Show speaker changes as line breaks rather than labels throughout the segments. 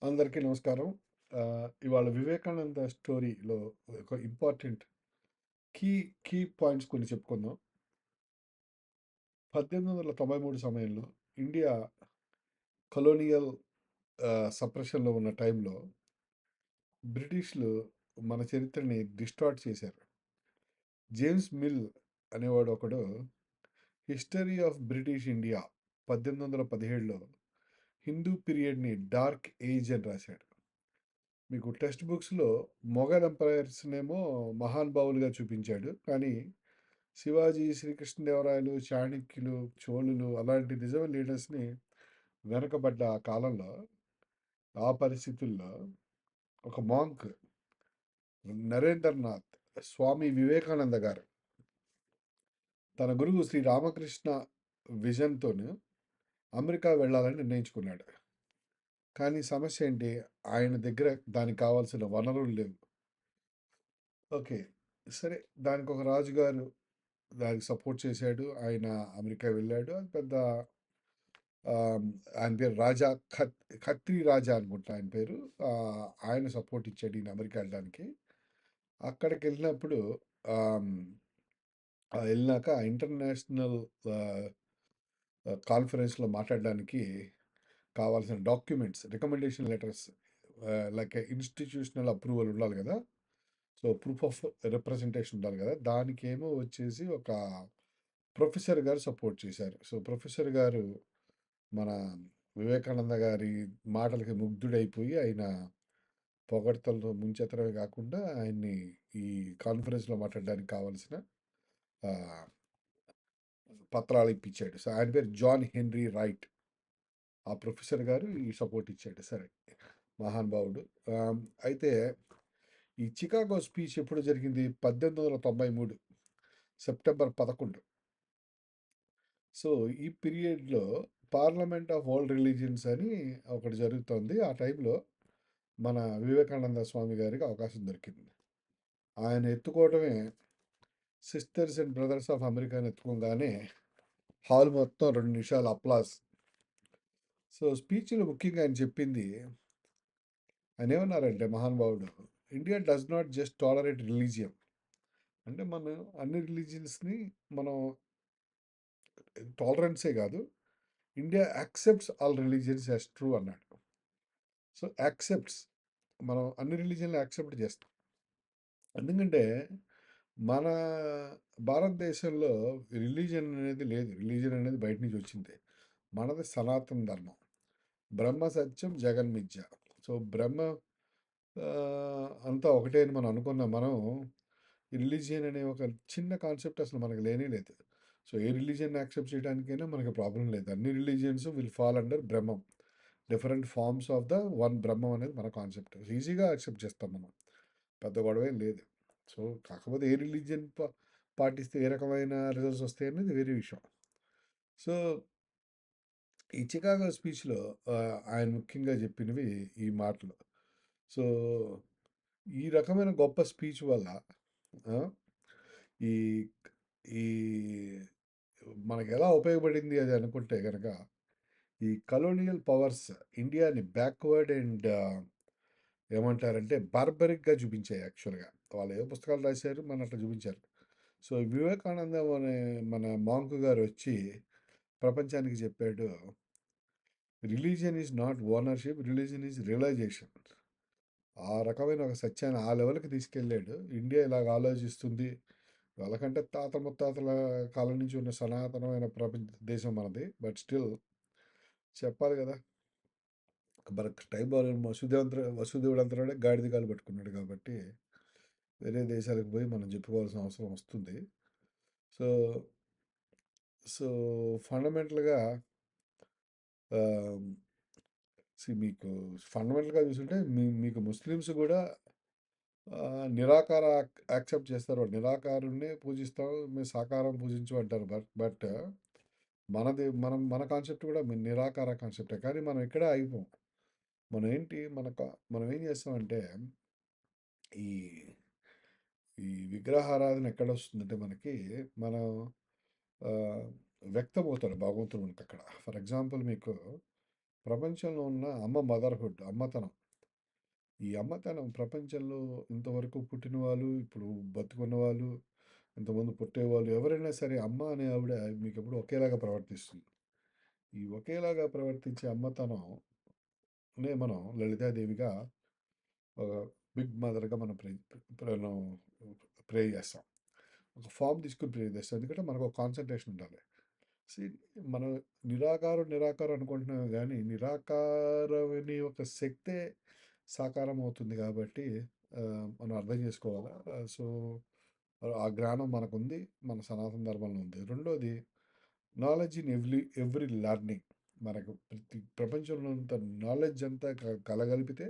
అందరికీ నమస్కారం. ఇవాళ వివేకానంద స్టోరీలో ఒక ఇంపార్టెంట్ కీ కీ పాయింట్స్ కొన్ని చెప్పుకుందాం. 1893 సమయంలో ఇండియా కొలోనియల్ సప్రెషన్‌లో ఉన్న టైంలో బ్రిటిష్‌లు మన చరిత్రని డిస్టార్ట్ చేశారు. జేమ్స్ మిల్ అనేవాడు ఒకడు 'హిస్టరీ ఆఫ్ బ్రిటిష్ ఇండియా' 1817లో హిందూ పీరియడ్‌ని డార్క్ ఏజ్ అని రాశాడు. మీకు టెక్స్ట్ బుక్స్‌లో మొఘల్ ఎంపైర్స్‌నేమో మహానుభావులుగా చూపించాడు. కానీ శివాజీ, శ్రీకృష్ణదేవరాయలు, చాణక్యులు, చోళులు అలాంటి నిజమైన లీడర్స్‌ని వెనకబడ్డ ఆ కాలంలో, ఆ పరిస్థితుల్లో ఒక మాంక్ నరేంద్రనాథ్ స్వామి వివేకానంద గారు తన గురువు శ్రీ రామకృష్ణ విజన్‌తోను అమెరికా వెళ్ళాలని నిర్ణయించుకున్నాడు. కానీ సమస్య ఏంటి? ఆయన దగ్గర దానికి కావాల్సిన వనరులు లేవు. ఓకే. సరే, దానికొక రాజుగారు దానికి సపోర్ట్ చేశాడు. ఆయన అమెరికా వెళ్ళాడు. అది పెద్ద ఆహ్, ఆయన పేరు రాజా ఖత్రి రాజా అనుకుంటా ఆయన పేరు. ఆయన సపోర్ట్ ఇచ్చాడు ఈయన అమెరికా వెళ్ళడానికి. అక్కడికెళ్ళినప్పుడు ఆహ్, ఎళ్ళినాక ఇంటర్నేషనల్ ఆహ్, కాన్ఫరెన్స్‌లో మాట్లాడడానికి కావాల్సిన documents, recommendation letters like institutional approval ఉండాలి గదా! సో, ప్రూఫ్ ఆఫ్ రిప్రజెంటేషన్ ఉండాలి గదా! దానికేమో వచ్చేసి ఒక ప్రొఫెసర్ గారు సపోర్ట్ చేశారు. సో, ప్రొఫెసర్ గారు మన వివేకానంద గారి మాటలకి ముగ్ధుడైపోయి ఆయన పొగడ్తలతో ముంచెత్తడమే కాకుండా ఆయన్ని ఈ కాన్ఫరెన్స్‌లో మాట్లాడడానికి కావాల్సిన ఆహ్, పత్రాలు ఇప్పించాడు. సో, ఆయన పేరు జాన్ హెన్రీ రైట్. ఆ ప్రొఫెసర్ గారు ఈ సపోర్ట్ ఇచ్చాడు. సరే, మహానుభావుడు. అయితే ఈ చికాగో స్పీచ్ ఎప్పుడు జరిగింది? 1893 సెప్టెంబర్ 11. సో, ఈ పీరియడ్‌లో పార్లమెంట్ ఆఫ్ వరల్డ్ రిలీజియన్స్ అని ఒకటి జరుగుతోంది. ఆ టైంలో మన వివేకానంద స్వామి గారికి అవకాశం దొరికింది. ఆయన ఎత్తుకోవడమే sisters and brothers of America అని ఎత్తుకోగానే హాల్ మొత్తం 2 నిమిషాలు అప్లాస్. సో, స్పీచ్‌లో ముఖ్యంగా ఆయన చెప్పింది, ఆయన ఏమన్నారంటే మహానుభావుడు, India does not just tolerate religion. అంటే మనం అన్ని రిలీజియన్స్‌ని మనం టాలరెన్సే కాదు, India accepts all religions as true అన్నాడు. సో, యాక్సెప్ట్స్, మనం అన్ని రిలీజియన్‌లు యాక్సెప్ట్ చేస్తాం. ఎందుకంటే మన భారతదేశంలో రిలీజియన్ అనేది లేదు. రిలీజియన్ అనేది బయట నుంచి వచ్చింది. మనది సనాతన ధర్మం. బ్రహ్మ సత్యం, జగన్ మిథ్య. సో, బ్రహ్మ అంతా ఒకటే అని మనం అనుకున్న మనం, ఈ రిలీజియన్ అనే ఒక చిన్న కాన్సెప్ట్ అసలు మనకు లేనే లేదు. సో, ఏ రిలీజియన్ యాక్సెప్ట్ చేయడానికైనా మనకి ప్రాబ్లం లేదు. అన్ని religions will fall under Brahmam. Different forms of the one Brahmam అనేది మన కాన్సెప్ట్. ఈజీగా యాక్సెప్ట్ చేస్తాం మనం. పెద్ద గొడవేం లేదు. సో, కాకపోతే ఏ రిలీజియన్ పాటిస్తే ఏ రకమైన రిజల్ట్స్ వస్తాయి అనేది వేరే విషయం. సో, ఈ చికాగో స్పీచ్‌లో ఆయన ముఖ్యంగా చెప్పినవి ఈ మాటలు. సో, ఈ రకమైన గొప్ప స్పీచ్ వల్ల ఆ! ఈ ఈ మనకెలా ఉపయోగపడింది అది అనుకుంటే గనక, ఈ కలోనియల్ పవర్స్ ఇండియాని బ్యాక్వర్డ్ అండ్ ఏమంటారంటే బార్బరిక్‌గా చూపించాయి యాక్చువల్‌గా. వాళ్ళు ఏవో పుస్తకాలు రాశారు, మన అట్లా చూపించారు. సో, వివేకానందం అనే మన మాంక్ గారొచ్చి ప్రపంచానికి చెప్పాడు, religion is not ownership, religion is realisation. ఆ రకమైన ఒక సత్యాన్ని ఆ లెవెల్‌కి తీసుకెళ్ళాడు. ఇండియా ఇలాగ ఆలోచిస్తుంది. వాళ్ళకంటే తాత ముత్తాతల కాలం నుంచి ఉన్న సనాతనమైన ప్రపంచ దేశం మనది. బట్ స్టిల్ చెప్పాలి గదా! మనకు టైం బాలేదు. వసుదేవుడంతరాడే గాడిద కాలు పట్టుకున్నాడు కాబట్టి, వేరే దేశాలకు పోయి మనం చెప్పుకోవాల్సిన అవసరం వస్తుంది. సో, సో ఫండమెంటల్‌గా ఆహ్, మీకు ఫండమెంటల్‌గా చూసుంటే మీకు ముస్లిమ్స్ గూడా నిరాకార యాక్సెప్ట్ చేస్తారు. వాళ్ళు నిరాకారుడినే పూజిస్తాం, మేము సాకారం పూజించం అంటారు. బట్ మన కాన్సెప్ట్ కూడా నిరాకార కాన్సెప్టే. కానీ మనం ఇక్కడే ఆగిపోం. మనం ఏంటి మనం ఏం చేస్తామంటే, ఈ ఈ విగ్రహారాధన ఎక్కడొస్తుందంటే మనకి, మనం ఆహ్, వ్యక్తమవుతాడు భగవంతుడు మనకక్కడ. ఫర్ ఎగ్జాంపుల్ మీకు ప్రపంచంలో ఉన్న మదర్‌హుడ్, అమ్మతనం. ఈ అమ్మతనం ప్రపంచంలో ఇంతవరకు పుట్టిన వాళ్ళు, ఇప్పుడు బతికున్న వాళ్ళు, ఇంతకుముందు పుట్టేవాళ్ళు ఎవరైనా సరే అమ్మ అనే ఆవిడ మీకెప్పుడు ఒకేలాగా ప్రవర్తిస్తుంది. ఈ ఒకేలాగా ప్రవర్తించే అమ్మతనంనే మనం లలితాదేవిగా ఒక బిగ్ మదర్‌గా మనం మనం ప్రే చేస్తాం. ఒక ఫార్మ్ తీసుకొని ప్రే చేస్తాం. ఎందుకంటే మనకు ఒక కాన్సంట్రేషన్ ఉండాలి. సీ మనం నిరాకారం అనుకుంటున్నామే గానీ, నిరాకారమనే ఒక శక్తే సాకారం అవుతుంది కాబట్టి మనం అర్థం చేసుకోవాలా. ఆ జ్ఞానం మనకుంది. మన సనాతన ధర్మంలో ఉంది. రెండోది నాలెడ్జ్ ఇన్ ఎవ్రీ లెర్నింగ్. మనకు ప్రతి ప్రపంచంలో ఉన్నంత నాలెడ్జ్ అంతా కలగలిపితే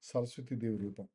సరస్వతీ దేవి రూపం.